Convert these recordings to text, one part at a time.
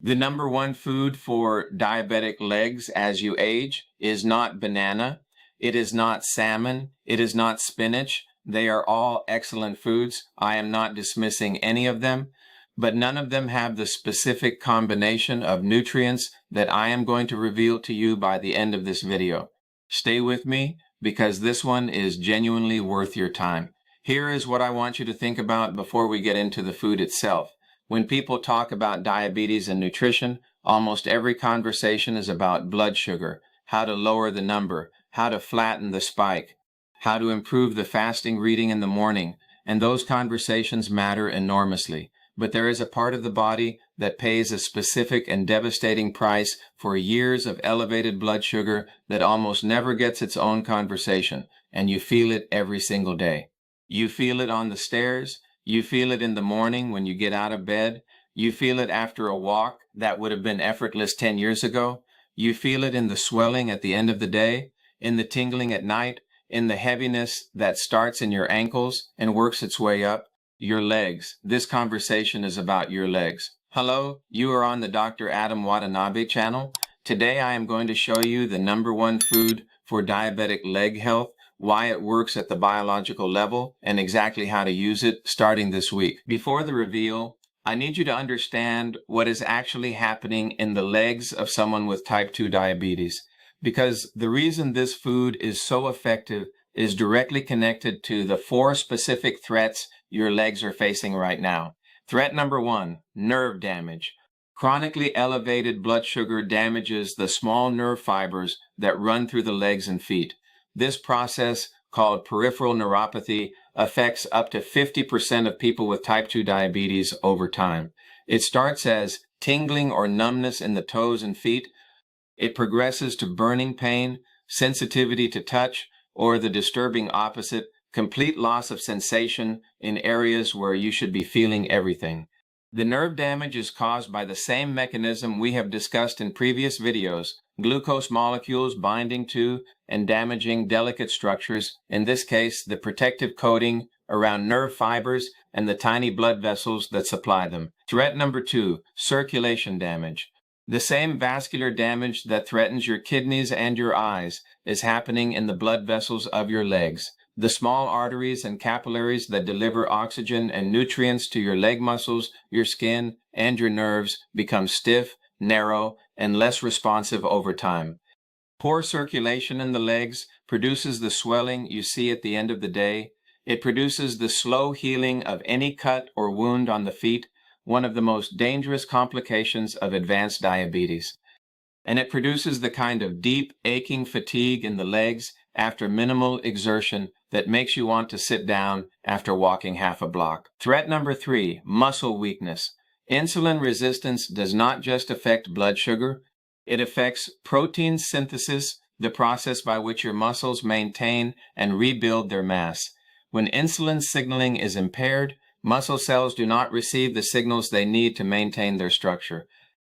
The number one food for diabetic legs as you age is not banana. It is not salmon. It is not spinach. They are all excellent foods. I am not dismissing any of them, but none of them have the specific combination of nutrients that I am going to reveal to you by the end of this video. Stay with me because this one is genuinely worth your time. Here is what I want you to think about before we get into the food itself. When people talk about diabetes and nutrition, almost every conversation is about blood sugar, how to lower the number, how to flatten the spike, how to improve the fasting reading in the morning, and those conversations matter enormously. But there is a part of the body that pays a specific and devastating price for years of elevated blood sugar that almost never gets its own conversation, and you feel it every single day. You feel it on the stairs. You feel it in the morning when you get out of bed. You feel it after a walk that would have been effortless 10 years ago. You feel it in the swelling at the end of the day, in the tingling at night, in the heaviness that starts in your ankles and works its way up. Your legs. This conversation is about your legs. Hello, you are on the Dr. Adam Watanabe channel. Today I am going to show you the number one food for diabetic leg health, why it works at the biological level, and exactly how to use it starting this week. Before the reveal, I need you to understand what is actually happening in the legs of someone with type 2 diabetes, because the reason this food is so effective is directly connected to the 4 specific threats your legs are facing right now. Threat number 1, nerve damage. Chronically elevated blood sugar damages the small nerve fibers that run through the legs and feet. This process, called peripheral neuropathy, affects up to 50% of people with type 2 diabetes over time. It starts as tingling or numbness in the toes and feet. It progresses to burning pain, sensitivity to touch, or the disturbing opposite, complete loss of sensation in areas where you should be feeling everything. The nerve damage is caused by the same mechanism we have discussed in previous videos, glucose molecules binding to and damaging delicate structures, in this case the protective coating around nerve fibers and the tiny blood vessels that supply them. Threat number 2, circulation damage. The same vascular damage that threatens your kidneys and your eyes is happening in the blood vessels of your legs. The small arteries and capillaries that deliver oxygen and nutrients to your leg muscles, your skin, and your nerves become stiff, narrow, and less responsive over time. Poor circulation in the legs produces the swelling you see at the end of the day. It produces the slow healing of any cut or wound on the feet, one of the most dangerous complications of advanced diabetes. And it produces the kind of deep, aching fatigue in the legs after minimal exertion that makes you want to sit down after walking half a block. Threat number 3, muscle weakness. Insulin resistance does not just affect blood sugar. It affects protein synthesis, the process by which your muscles maintain and rebuild their mass. When insulin signaling is impaired, muscle cells do not receive the signals they need to maintain their structure.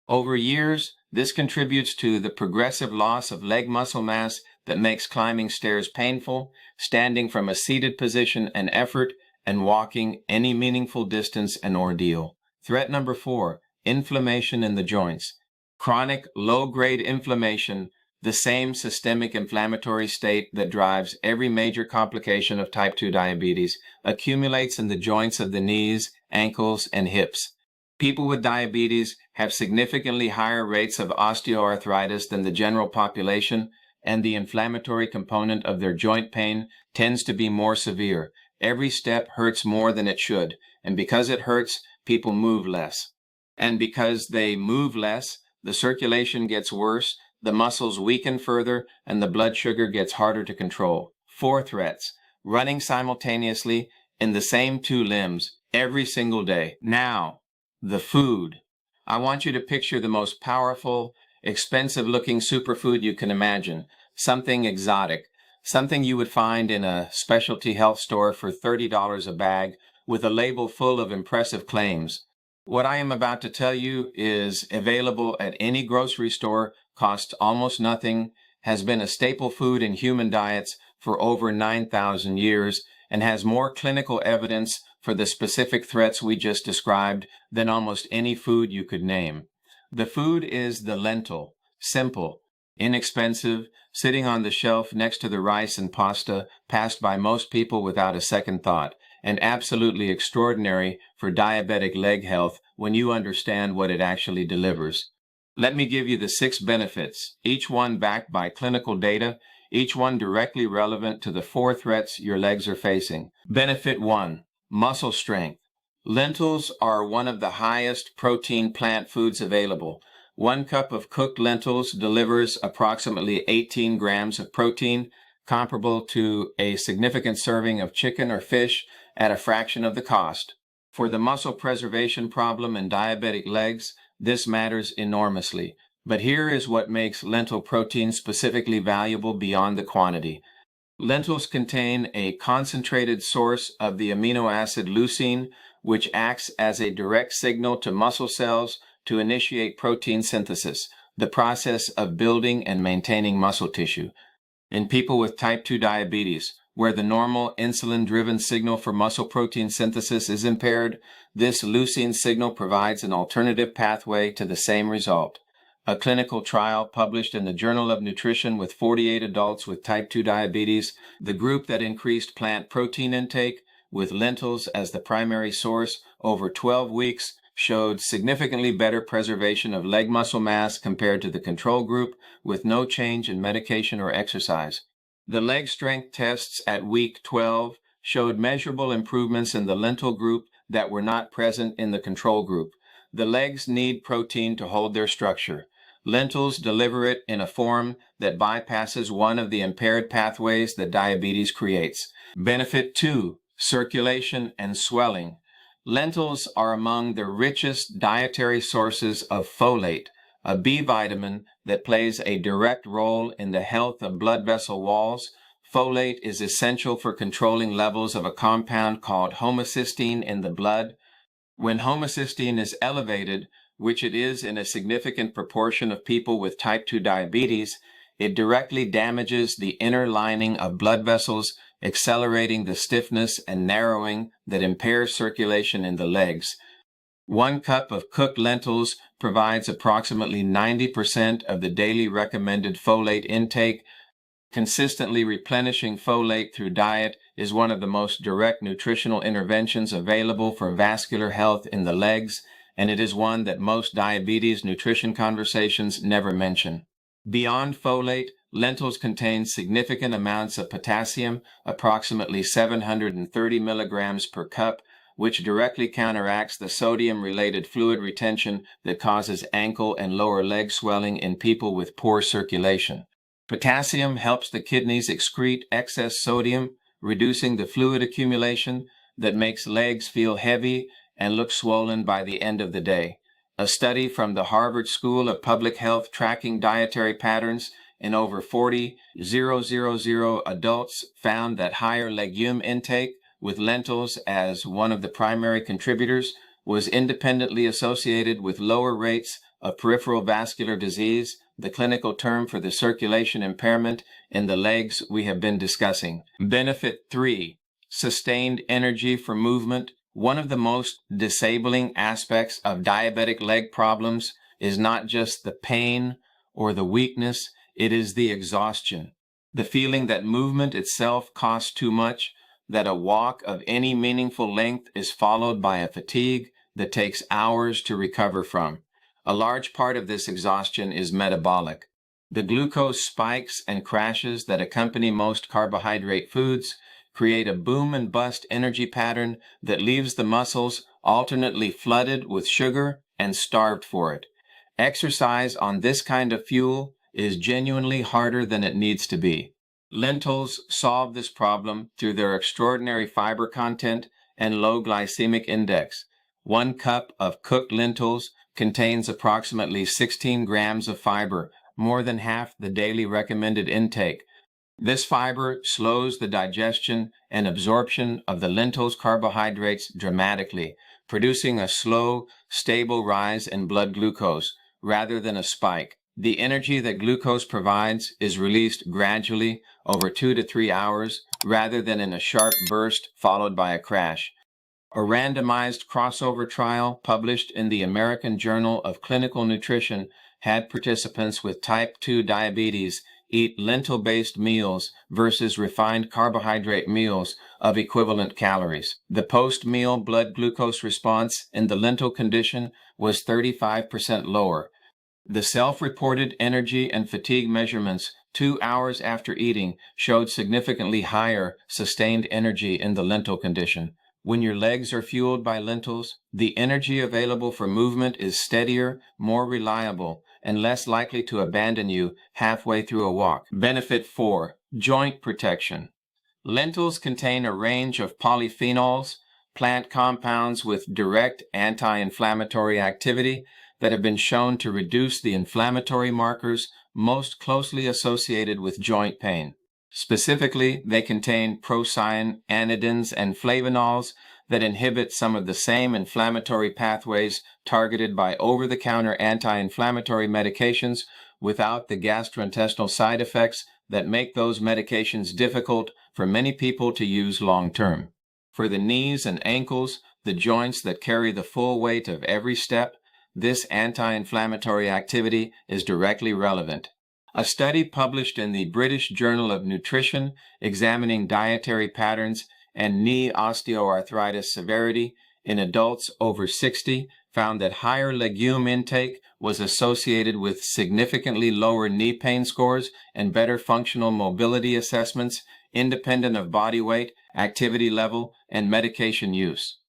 Over years, this contributes to the progressive loss of leg muscle mass that makes climbing stairs painful, standing from a seated position an effort, and walking any meaningful distance an ordeal. Threat number 4, inflammation in the joints. Chronic low-grade inflammation, the same systemic inflammatory state that drives every major complication of type 2 diabetes, accumulates in the joints of the knees, ankles, and hips. People with diabetes have significantly higher rates of osteoarthritis than the general population, and the inflammatory component of their joint pain tends to be more severe. Every step hurts more than it should, and because it hurts, people move less. And because they move less, the circulation gets worse, the muscles weaken further, and the blood sugar gets harder to control. 4 threats, running simultaneously in the same 2 limbs every single day. Now, the food. I want you to picture the most powerful, expensive-looking superfood you can imagine, something exotic, something you would find in a specialty health store for $30 a bag with a label full of impressive claims. What I am about to tell you is available at any grocery store, costs almost nothing, has been a staple food in human diets for over 9,000 years, and has more clinical evidence for the specific threats we just described than almost any food you could name. The food is the lentil, simple, inexpensive, sitting on the shelf next to the rice and pasta, passed by most people without a second thought, and absolutely extraordinary for diabetic leg health when you understand what it actually delivers. Let me give you the 6 benefits, each one backed by clinical data, each one directly relevant to the 4 threats your legs are facing. Benefit 1, muscle strength. Lentils are one of the highest protein plant foods available. 1 cup of cooked lentils delivers approximately 18 grams of protein, comparable to a significant serving of chicken or fish at a fraction of the cost. For the muscle preservation problem in diabetic legs, this matters enormously. But here is what makes lentil protein specifically valuable beyond the quantity. Lentils contain a concentrated source of the amino acid leucine, which acts as a direct signal to muscle cells to initiate protein synthesis, the process of building and maintaining muscle tissue. In people with type 2 diabetes, where the normal insulin-driven signal for muscle protein synthesis is impaired, this leucine signal provides an alternative pathway to the same result. A clinical trial published in the Journal of Nutrition with 48 adults with type 2 diabetes, the group that increased plant protein intake with lentils as the primary source over 12 weeks showed significantly better preservation of leg muscle mass compared to the control group with no change in medication or exercise. The leg strength tests at week 12 showed measurable improvements in the lentil group that were not present in the control group. The legs need protein to hold their structure. Lentils deliver it in a form that bypasses one of the impaired pathways that diabetes creates. Benefit 2, circulation and swelling. Lentils are among the richest dietary sources of folate, a B vitamin that plays a direct role in the health of blood vessel walls. Folate is essential for controlling levels of a compound called homocysteine in the blood. When homocysteine is elevated, which it is in a significant proportion of people with type 2 diabetes, it directly damages the inner lining of blood vessels, accelerating the stiffness and narrowing that impairs circulation in the legs. 1 cup of cooked lentils provides approximately 90% of the daily recommended folate intake. Consistently replenishing folate through diet is one of the most direct nutritional interventions available for vascular health in the legs, and it is one that most diabetes nutrition conversations never mention. Beyond folate, lentils contain significant amounts of potassium, approximately 730 milligrams per cup, which directly counteracts the sodium-related fluid retention that causes ankle and lower leg swelling in people with poor circulation. Potassium helps the kidneys excrete excess sodium, reducing the fluid accumulation that makes legs feel heavy and look swollen by the end of the day. A study from the Harvard School of Public Health tracking dietary patterns in over 40,000 adults found that higher legume intake with lentils as one of the primary contributors was independently associated with lower rates of peripheral vascular disease, the clinical term for the circulation impairment in the legs we have been discussing. Benefit 3, sustained energy for movement. One of the most disabling aspects of diabetic leg problems is not just the pain or the weakness, it is the exhaustion. The feeling that movement itself costs too much, that a walk of any meaningful length is followed by a fatigue that takes hours to recover from. A large part of this exhaustion is metabolic. The glucose spikes and crashes that accompany most carbohydrate foods create a boom and bust energy pattern that leaves the muscles alternately flooded with sugar and starved for it. Exercise on this kind of fuel is genuinely harder than it needs to be. Lentils solve this problem through their extraordinary fiber content and low glycemic index. 1 cup of cooked lentils contains approximately 16 grams of fiber, more than half the daily recommended intake. This fiber slows the digestion and absorption of the lentils' carbohydrates dramatically, producing a slow, stable rise in blood glucose rather than a spike. The energy that glucose provides is released gradually over 2 to 3 hours rather than in a sharp burst followed by a crash. A randomized crossover trial published in the American Journal of Clinical Nutrition had participants with type 2 diabetes eat lentil-based meals versus refined carbohydrate meals of equivalent calories. The post-meal blood glucose response in the lentil condition was 35% lower. The self-reported energy and fatigue measurements 2 hours after eating showed significantly higher sustained energy in the lentil condition. When your legs are fueled by lentils, the energy available for movement is steadier, more reliable, and less likely to abandon you halfway through a walk. Benefit 4. Joint protection. Lentils contain a range of polyphenols, plant compounds with direct anti-inflammatory activity that have been shown to reduce the inflammatory markers most closely associated with joint pain. Specifically, they contain procyanidins and flavonols that inhibit some of the same inflammatory pathways targeted by over-the-counter anti-inflammatory medications without the gastrointestinal side effects that make those medications difficult for many people to use long-term. For the knees and ankles, the joints that carry the full weight of every step, this anti-inflammatory activity is directly relevant. A study published in the British Journal of Nutrition examining dietary patterns and knee osteoarthritis severity in adults over 60 found that higher legume intake was associated with significantly lower knee pain scores and better functional mobility assessments independent of body weight, activity level, and medication use.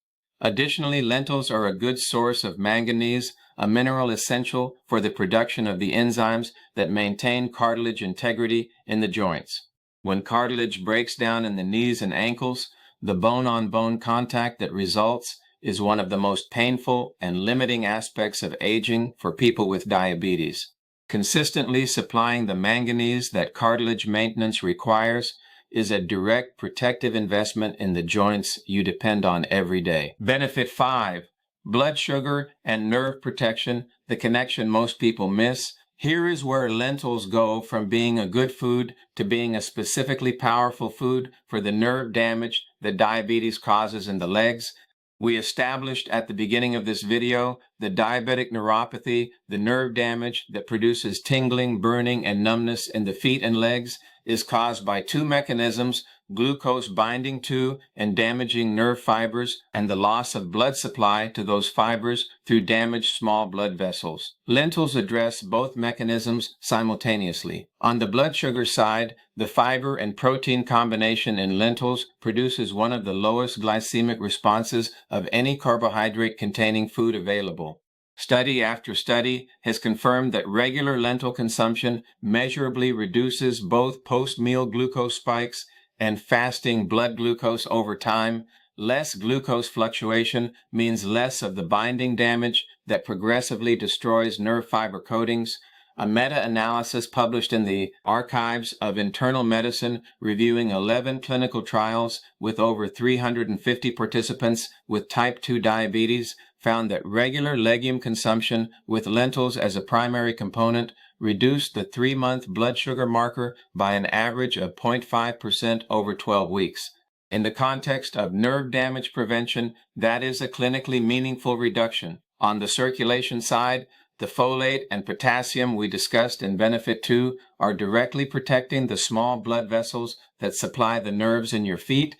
Additionally, lentils are a good source of manganese, a mineral essential for the production of the enzymes that maintain cartilage integrity in the joints. When cartilage breaks down in the knees and ankles, the bone-on-bone contact that results is one of the most painful and limiting aspects of aging for people with diabetes. Consistently supplying the manganese that cartilage maintenance requires is a direct protective investment in the joints you depend on every day. Benefit 5. Blood sugar and nerve protection, the connection most people miss. Here is where lentils go from being a good food to being a specifically powerful food for the nerve damage that diabetes causes in the legs. We established at the beginning of this video the diabetic neuropathy, the nerve damage that produces tingling, burning, and numbness in the feet and legs, is caused by two mechanisms: glucose binding to and damaging nerve fibers, and the loss of blood supply to those fibers through damaged small blood vessels. Lentils address both mechanisms simultaneously. On the blood sugar side, the fiber and protein combination in lentils produces one of the lowest glycemic responses of any carbohydrate-containing food available. Study after study has confirmed that regular lentil consumption measurably reduces both post-meal glucose spikes and fasting blood glucose over time. Less glucose fluctuation means less of the binding damage that progressively destroys nerve fiber coatings. A meta-analysis published in the Archives of Internal Medicine reviewing 11 clinical trials with over 350 participants with type 2 diabetes found that regular legume consumption with lentils as a primary component reduced the 3-month blood sugar marker by an average of 0.5% over 12 weeks. In the context of nerve damage prevention, that is a clinically meaningful reduction. On the circulation side, the folate and potassium we discussed in Benefit 2 are directly protecting the small blood vessels that supply the nerves in your feet.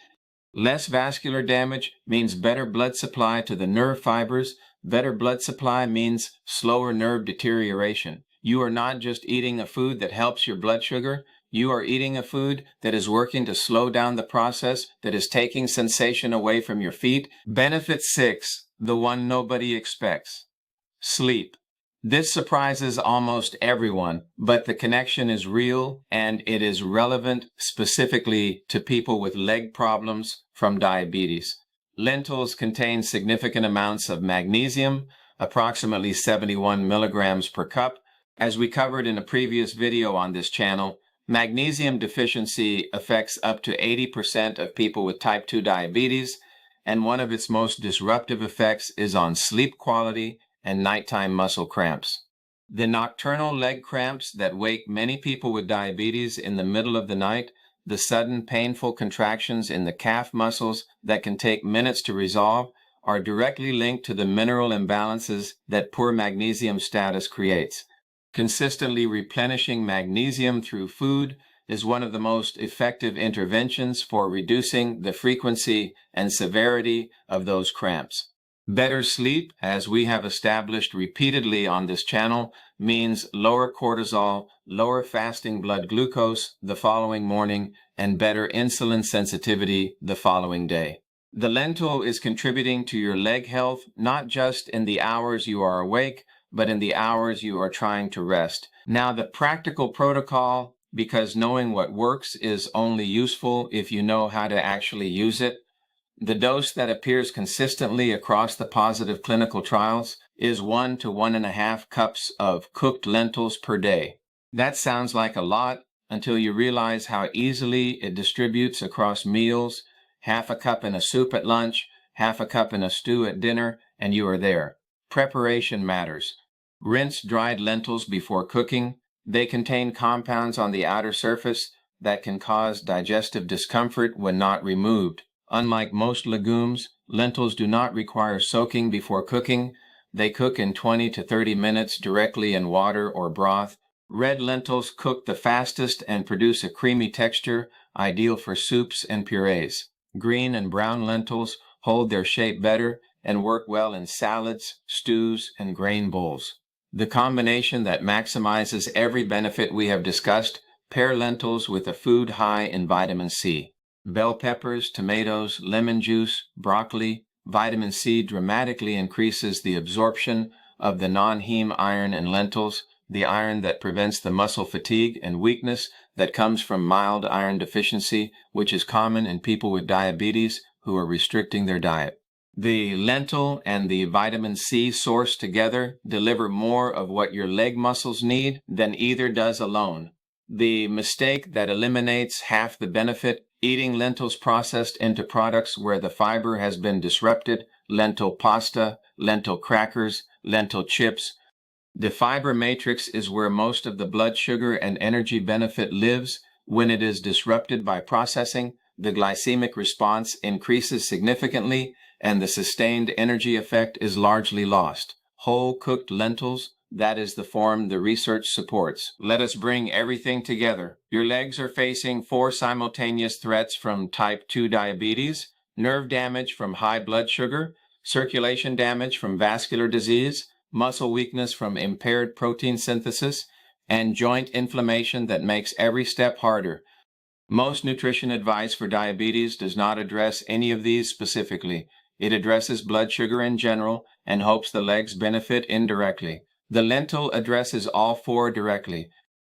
Less vascular damage means better blood supply to the nerve fibers. Better blood supply means slower nerve deterioration. You are not just eating a food that helps your blood sugar. You are eating a food that is working to slow down the process that is taking sensation away from your feet. Benefit 6, the one nobody expects. Sleep. This surprises almost everyone, but the connection is real and it is relevant specifically to people with leg problems from diabetes. Lentils contain significant amounts of magnesium, approximately 71 milligrams per cup. As we covered in a previous video on this channel, magnesium deficiency affects up to 80% of people with type 2 diabetes, and one of its most disruptive effects is on sleep quality and nighttime muscle cramps. The nocturnal leg cramps that wake many people with diabetes in the middle of the night, the sudden painful contractions in the calf muscles that can take minutes to resolve, are directly linked to the mineral imbalances that poor magnesium status creates. Consistently replenishing magnesium through food is one of the most effective interventions for reducing the frequency and severity of those cramps. Better sleep, as we have established repeatedly on this channel, means lower cortisol, lower fasting blood glucose the following morning, and better insulin sensitivity the following day. The lentil is contributing to your leg health not just in the hours you are awake, but in the hours you are trying to rest. Now, the practical protocol, because knowing what works is only useful if you know how to actually use it. The dose that appears consistently across the positive clinical trials is 1 to 1.5 cups of cooked lentils per day. That sounds like a lot until you realize how easily it distributes across meals. Half a cup in a soup at lunch, half a cup in a stew at dinner, and you are there. Preparation matters. Rinse dried lentils before cooking. They contain compounds on the outer surface that can cause digestive discomfort when not removed. Unlike most legumes, lentils do not require soaking before cooking. They cook in 20 to 30 minutes directly in water or broth. Red lentils cook the fastest and produce a creamy texture, ideal for soups and purees. Green and brown lentils hold their shape better and work well in salads, stews, and grain bowls. The combination that maximizes every benefit we have discussed: pair lentils with a food high in vitamin C. Bell peppers, tomatoes, lemon juice, broccoli. Vitamin C dramatically increases the absorption of the non-heme iron in lentils, the iron that prevents the muscle fatigue and weakness that comes from mild iron deficiency, which is common in people with diabetes who are restricting their diet. The lentil and the vitamin C source together deliver more of what your leg muscles need than either does alone. The mistake that eliminates half the benefit: eating lentils processed into products where the fiber has been disrupted, lentil pasta, lentil crackers, lentil chips. The fiber matrix is where most of the blood sugar and energy benefit lives. When it is disrupted by processing, the glycemic response increases significantly and the sustained energy effect is largely lost. Whole cooked lentils, that is the form the research supports. Let us bring everything together. Your legs are facing 4 simultaneous threats from type 2 diabetes, nerve damage from high blood sugar, circulation damage from vascular disease, muscle weakness from impaired protein synthesis, and joint inflammation that makes every step harder. Most nutrition advice for diabetes does not address any of these specifically. It addresses blood sugar in general and hopes the legs benefit indirectly. The lentil addresses all 4 directly.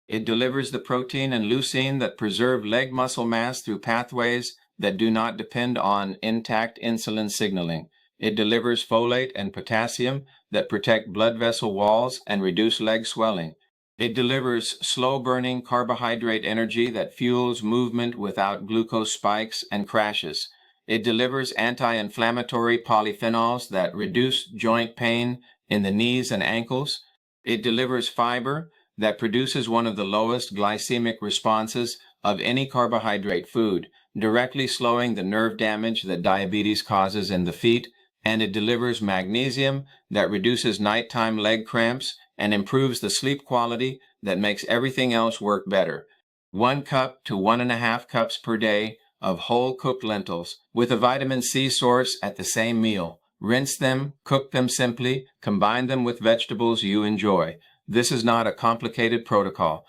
It delivers the protein and leucine that preserve leg muscle mass through pathways that do not depend on intact insulin signaling. It delivers folate and potassium that protect blood vessel walls and reduce leg swelling. It delivers slow-burning carbohydrate energy that fuels movement without glucose spikes and crashes. It delivers anti-inflammatory polyphenols that reduce joint pain in the knees and ankles. It delivers fiber that produces one of the lowest glycemic responses of any carbohydrate food, directly slowing the nerve damage that diabetes causes in the feet. And it delivers magnesium that reduces nighttime leg cramps and improves the sleep quality that makes everything else work better. 1 cup to 1.5 cups per day of whole cooked lentils with a vitamin C source at the same meal. Rinse them, cook them simply, combine them with vegetables you enjoy. This is not a complicated protocol.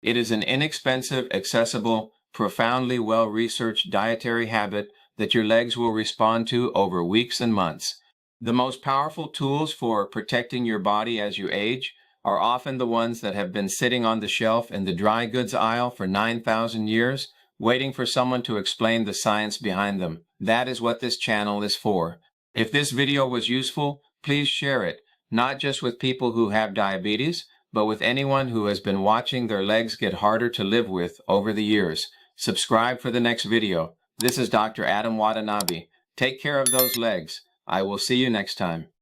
It is an inexpensive, accessible, profoundly well-researched dietary habit that your legs will respond to over weeks and months. The most powerful tools for protecting your body as you age are often the ones that have been sitting on the shelf in the dry goods aisle for 9,000 years, waiting for someone to explain the science behind them. That is what this channel is for. If this video was useful, please share it, not just with people who have diabetes, but with anyone who has been watching their legs get harder to live with over the years. Subscribe for the next video. This is Dr. Adam Watanabe. Take care of those legs. I will see you next time.